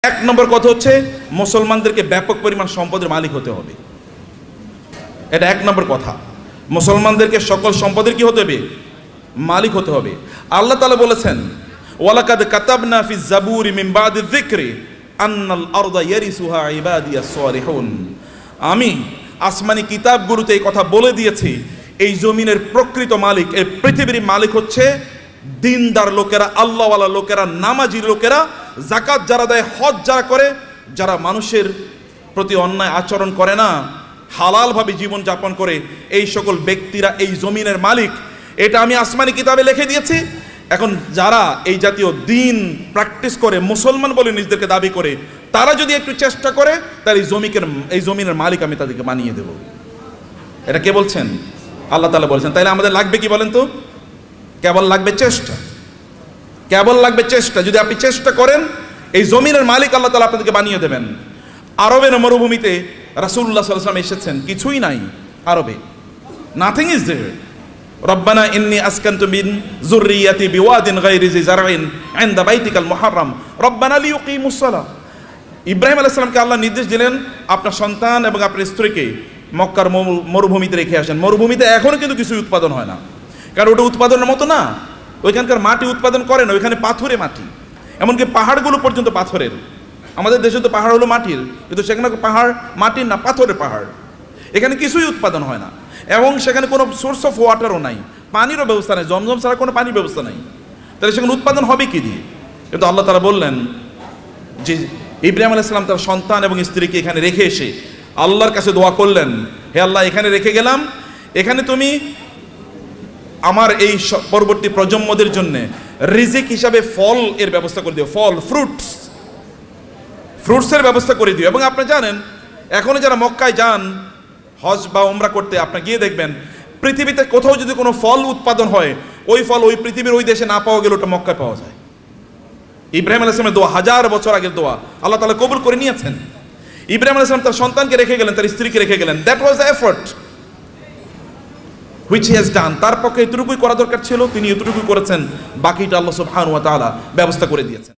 এক নম্বর কথা হচ্ছে মুসলমানদেরকে ব্যাপক পরিমাণ সম্পদের মালিক হতে হবে। এটা এক নম্বর কথা, মুসলমানদেরকে সকল সম্পদের কি হতে হবে? মালিক হতে হবে। আল্লাহ তাআলা বলেছেন, ওয়ালাকাদ কাতাবনা ফিজ জাবুরি মিন বাদি যিকরি আন্নাল আরদা ইয়ারিসুহা ইবাদিয়াস সালিহুন। আমি আসমানি কিতাবগুলোতে এই কথা বলে দিয়েছি, এই জমিনের প্রকৃত মালিক, এই পৃথিবীর মালিক হচ্ছে দিনদার লোকেরা, আল্লাহওয়ালা লোকেরা, নামাজি লোকেরা, যাকাত যারা দেয়, হজ যারা করে, যারা মানুষের প্রতি অন্যায় আচরণ করে না, হালালভাবে জীবন যাপন করে, এই সকল ব্যক্তিরা এই জমিনের মালিক। এটা আমি আসমানি কিতাবে লিখে দিয়েছি। এখন যারা এই জাতীয় দিন প্র্যাকটিস করে, মুসলমান বলে নিজেদেরকে দাবি করে, তারা যদি একটু চেষ্টা করে, তার এই জমিনের মালিক আমি তাদেরকে বানিয়ে দেব। এটা কে বলছেন? আল্লাহ তাআলা বলছেন। তাইলে আমাদের লাগবে কি বলেন তো? কেবল লাগবে চেষ্টা, কেবল লাগবে চেষ্টা। যদি আপনি চেষ্টা করেন, এই জমিনের মালিক আল্লাহ তাআলা আপনাদেরকে বানিয়ে দেবেন। আরবের মরুভূমিতে রাসূলুল্লাহ সাল্লাল্লাহু আলাইহি ওয়াসাল্লাম এসেছেন, কিছুই নাই আরবে, নাথিং ইজ দেয়ার। রব্বানা ইন্নী আসকানতু মিন যুররিয়াতি বিওয়াদিন গায়রি জি জারইন ইনদা বাইতিকাল মুহাররম রব্বানা লিইয়ুকিমুস সালাহ। ইব্রাহিম আলাইহিস সালামকে আল্লাহ নির্দেশ দিলেন, আপনার সন্তান এবং আপনার স্ত্রীকে মক্কার মরুভূমিতে রেখে আসেন। মরুভূমিতে এখনো কিন্তু কিছুই উৎপাদন হয় না, কারণ ওটা উৎপাদনের মতো না। ওইখানকার মাটি উৎপাদন করে না, ওইখানে পাথরে মাটি, এমনকি পাহাড়গুলো পর্যন্ত পাথরের। আমাদের দেশে তো পাহাড় হলো মাটির, কিন্তু সেখানে পাহাড় মাটির না, পাথরের পাহাড়। এখানে কিছুই উৎপাদন হয় না, এবং সেখানে কোনো সোর্স অফ ওয়াটারও নাই, পানিরও ব্যবস্থা নেই, জমজম ছাড়া কোনো পানির ব্যবস্থা নাই। তাহলে সেখানে উৎপাদন হবে কি দিয়ে? কিন্তু আল্লাহ তাআলা বললেন যে ইব্রাহিম আলাইহিস সালাম তার সন্তান এবং স্ত্রীকে এখানে রেখে এসে আল্লাহর কাছে দোয়া করলেন, হে আল্লাহ, এখানে রেখে গেলাম, এখানে তুমি আমার এই পরবর্তী প্রজন্মদের জন্য রিজিক হিসাবে ফল এর ব্যবস্থা করে দিও, ফল, ফ্রুটসের ব্যবস্থা করে দিও। এবং আপনি জানেন, এখনো যারা মক্কায় যান হজ বা উমরা করতে, আপনি গিয়ে দেখবেন পৃথিবীতে কোথাও যদি কোনো ফল উৎপাদন হয়, ওই ফল ওই পৃথিবীর ওই দেশে না পাওয়া গেলে ওটা মক্কায় পাওয়া যায়। ইব্রাহিম আলাইহিস সালামের দোয়া, 1000 বছর আগের দোয়া, আল্লাহ তাআলা কবুল করে নিয়েছেন। ইব্রাহিম আলাইহিস সালাম তার সন্তানকে রেখে গেলেন, তার স্ত্রীকে রেখে গেলেন। That was the effort which he has done. তার পক্ষে এতটুকুই করা দরকার ছিল, তিনি এতটুকুই করেছেন, বাকিটা আল্লাহ সুবহানাহু ওয়া তাআলা ব্যবস্থা করে দিয়েছেন।